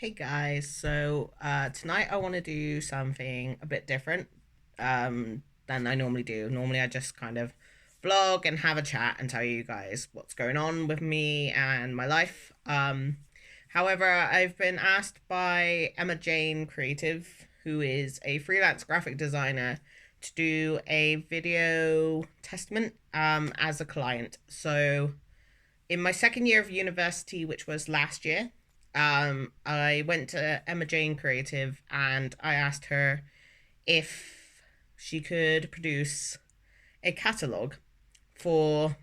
Hey guys, tonight I want to do something a bit different than I normally do. Normally I just kind of vlog and have a chat and tell you guys what's going on with me and my life. However, I've been asked by Emma-Jayne Creative, who is a freelance graphic designer, to do a video testament as a client. So in my second year of university, which was last year, I went to Emma-Jayne Creative and I asked her if she could produce a catalogue for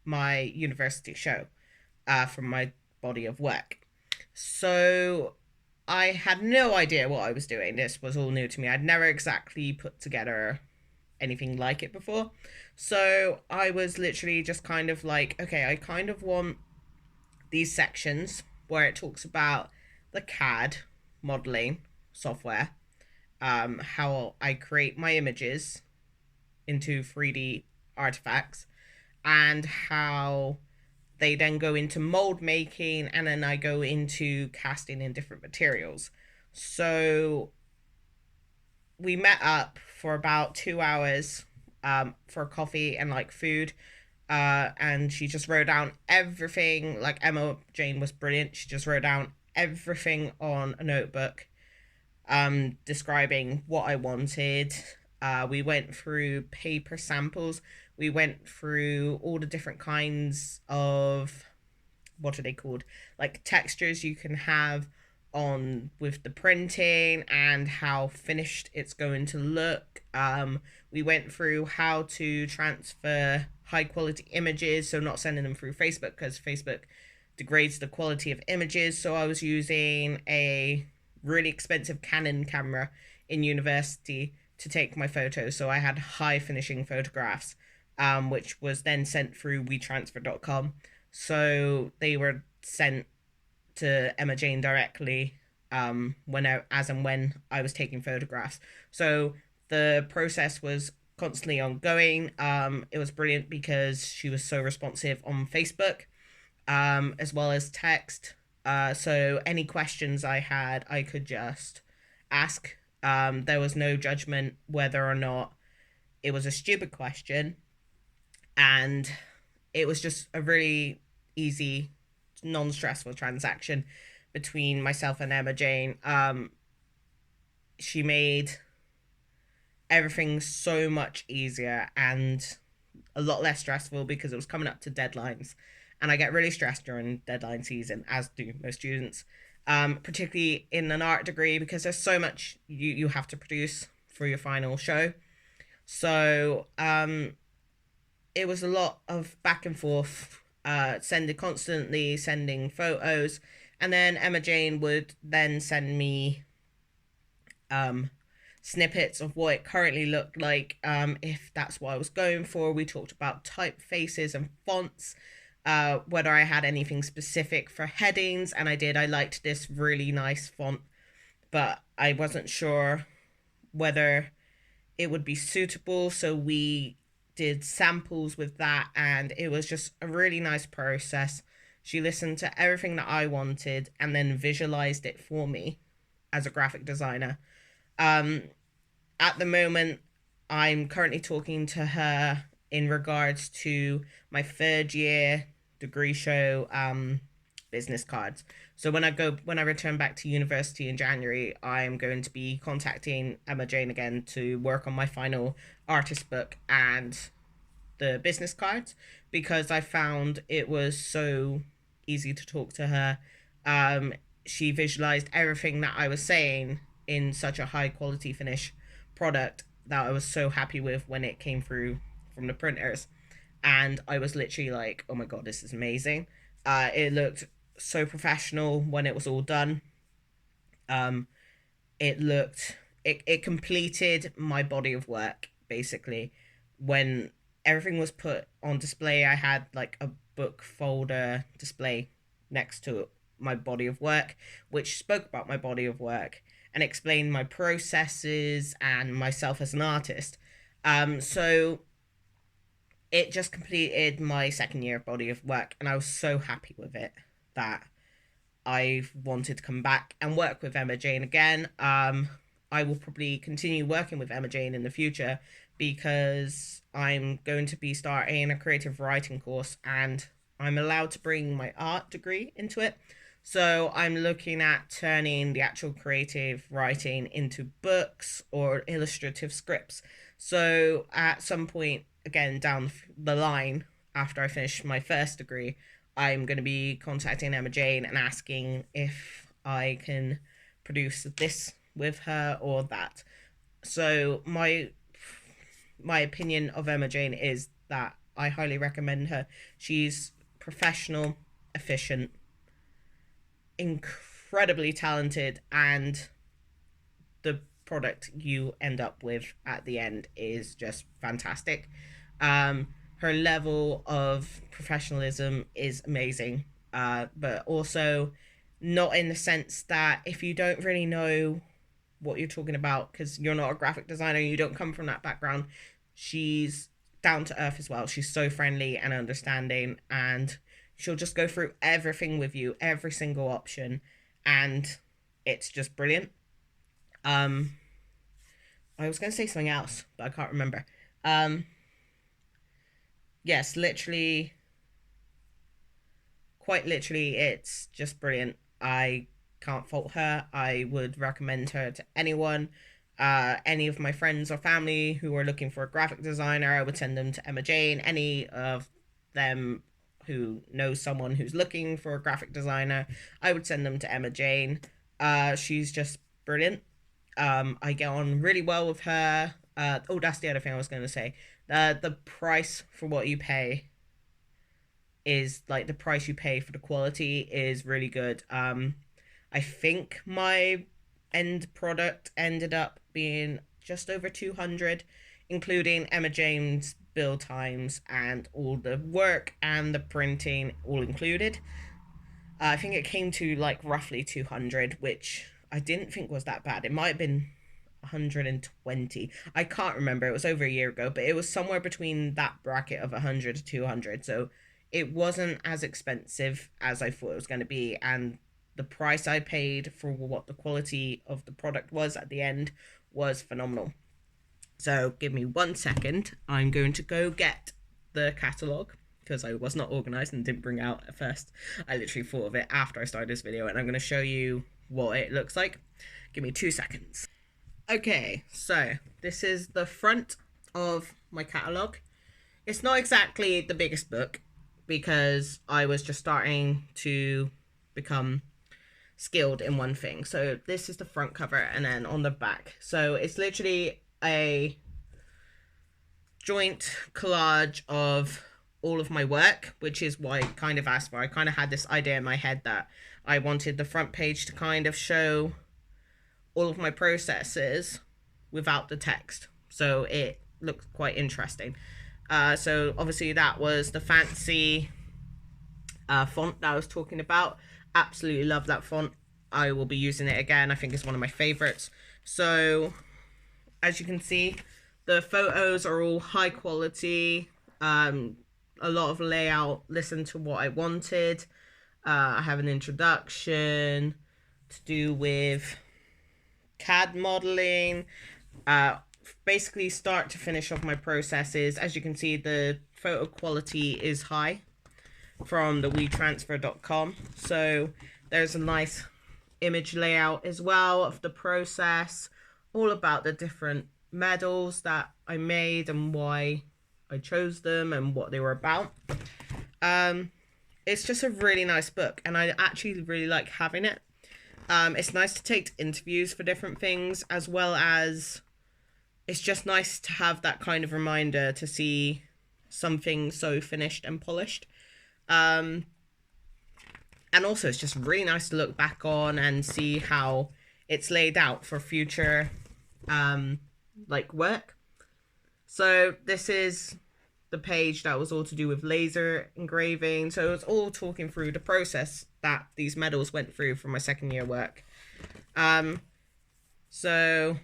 my university show from my body of work. So I had no idea what I was doing. This was all new to me. I'd never exactly put together anything like it before. So I was literally just kind of like, okay, I kind of want these sections where it talks about the CAD modeling software, how I create my images into 3D artifacts, and how they then go into mold making, and then I go into casting in different materials. So we met up for about 2 hours for coffee and like food. And she just wrote down everything. Like Emma-Jayne was brilliant. She just wrote down everything on a notebook, describing what I wanted. We went through paper samples. We went through all the different kinds of, what are they called? Like textures you can have on with the printing and how finished it's going to look. We went through how to transfer high quality images, so not sending them through Facebook because Facebook degrades the quality of images. So I was using a really expensive Canon camera in university to take my photos. So I had high finishing photographs, which was then sent through WeTransfer.com. So they were sent to Emma-Jayne directly as and when I was taking photographs. So the process was constantly ongoing. It was brilliant because she was so responsive on Facebook, as well as text. So any questions I had, I could just ask. There was no judgment whether or not it was a stupid question, and it was just a really easy, non-stressful transaction between myself and Emma-Jayne. She made everything so much easier and a lot less stressful because it was coming up to deadlines, and I get really stressed during deadline season, as do most students, particularly in an art degree, because there's so much you have to produce for your final show. So it was a lot of back and forth, constantly sending photos, and then Emma-Jayne would then send me um, snippets of what it currently looked like, if that's what I was going for. We talked about typefaces and fonts, whether I had anything specific for headings, and I did. I liked this really nice font, but I wasn't sure whether it would be suitable. So we did samples with that, and it was just a really nice process. She listened to everything that I wanted and then visualized it for me as a graphic designer. Um, at the moment, I'm currently talking to her in regards to my third year degree show business cards. So when I return back to university in January, I'm going to be contacting Emma-Jayne again to work on my final artist book and the business cards, because I found it was so easy to talk to her. Um, she visualized everything that I was saying in such a high quality finish product that I was so happy with when it came through from the printers. And I was literally like, oh my God, this is amazing. It looked so professional when it was all done. Um, it completed my body of work basically. When everything was put on display, I had like a book folder display next to my body of work, which spoke about my body of work and explained my processes and myself as an artist. So it just completed my second year body of work, and I was so happy with it that I've wanted to come back and work with Emma-Jayne again. I will probably continue working with Emma-Jayne in the future because I'm going to be starting a creative writing course and I'm allowed to bring my art degree into it. So I'm looking at turning the actual creative writing into books or illustrative scripts. So at some point, again, down the line, after I finish my first degree, I'm going to be contacting Emma-Jayne and asking if I can produce this with her or that. So my opinion of Emma-Jayne is that I highly recommend her. She's professional, efficient, incredibly talented, and the product you end up with at the end is just fantastic. Her level of professionalism is amazing, but also not in the sense that if you don't really know what you're talking about because you're not a graphic designer, you don't come from that background, she's down to earth as well. She's so friendly and understanding, and she'll just go through everything with you, every single option, and it's just brilliant. I was going to say something else, but I can't remember. Yes, literally, quite literally, it's just brilliant. I can't fault her. I would recommend her to anyone. Any of my friends or family who are looking for a graphic designer, I would send them to Emma-Jayne. Any of them who knows someone who's looking for a graphic designer, I would send them to Emma-Jayne. She's just brilliant. I get on really well with her. That's the other thing I was going to say. The price for what you pay is like the price you pay for the quality is really good. I think my end product ended up being just over 200, including Emma-Jayne's build times and all the work and the printing all included. I think it came to like roughly 200, which I didn't think was that bad. It might have been 120. I can't remember. It was over a year ago, but it was somewhere between that bracket of 100 to 200. So it wasn't as expensive as I thought it was going to be. And the price I paid for what the quality of the product was at the end was phenomenal. So give me 1 second. I'm going to go get the catalogue because I was not organized and didn't bring it out at first. I literally thought of it after I started this video, and I'm going to show you what it looks like. Give me 2 seconds. Okay, so this is the front of my catalogue. It's not exactly the biggest book because I was just starting to become skilled in one thing. So this is the front cover, and then on the back. So it's literally a joint collage of all of my work, which is what I kind of asked for. I kind of had this idea in my head that I wanted the front page to kind of show all of my processes without the text, so it looks quite interesting. So obviously that was the fancy font that I was talking about. Absolutely love that font. I will be using it again. I think it's one of my favorites. So as you can see, the photos are all high quality. A lot of layout, listen to what I wanted. I have an introduction to do with CAD modeling, basically start to finish of my processes. As you can see, the photo quality is high from the WeTransfer.com. So there's a nice image layout as well of the process, all about the different medals that I made and why I chose them and what they were about. It's just a really nice book, and I actually really like having it. It's nice to take interviews for different things, as well as it's just nice to have that kind of reminder to see something so finished and polished. And also it's just really nice to look back on and see how it's laid out for future like work. So this is the page that was all to do with laser engraving. So it was all talking through the process that these medals went through for my second year work. So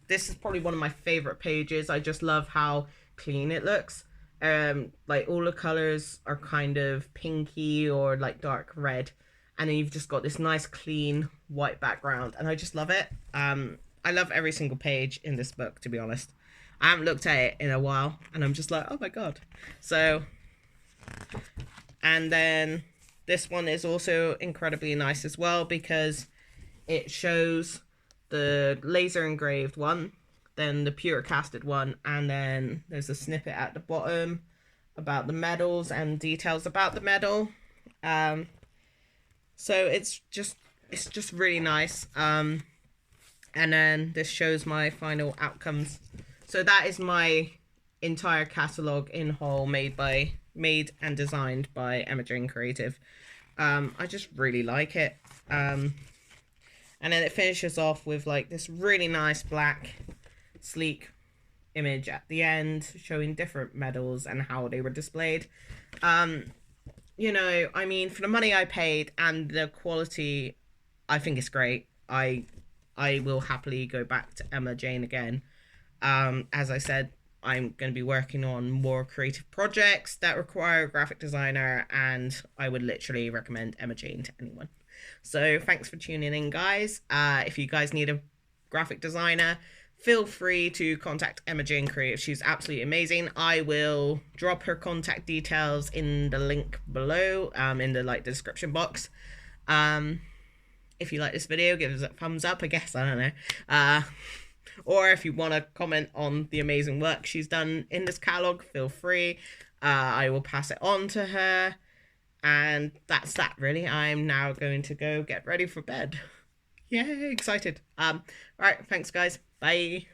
this is probably one of my favorite pages. I just love how clean it looks. Like all the colors are kind of pinky or like dark red, and then you've just got this nice clean white background, and I just love it. I love every single page in this book, to be honest. I haven't looked at it in a while, and I'm just like, oh my god. So, and then this one is also incredibly nice as well, because it shows the laser engraved one, then the pure casted one, and then there's a snippet at the bottom about the medals and details about the medal. So it's just really nice. And then this shows my final outcomes. So that is my entire catalog in whole, made and designed by Emma-Jayne Creative. I just really like it. And then it finishes off with like this really nice black sleek image at the end, showing different medals and how they were displayed. You know, I mean, for the money I paid and the quality, I think it's great. I will happily go back to Emma-Jayne again. As I said, I'm going to be working on more creative projects that require a graphic designer, and I would literally recommend Emma-Jayne to anyone. So thanks for tuning in, guys. If you guys need a graphic designer, feel free to contact Emma-Jayne Creative. She's absolutely amazing. I will drop her contact details in the link below, in the description box. If you like this video, give us a thumbs up, I guess. I don't know. Or if you want to comment on the amazing work she's done in this catalog, feel free. I will pass it on to her. And that's that, really. I'm now going to go get ready for bed. Yay, excited. Right, thanks, guys. Bye.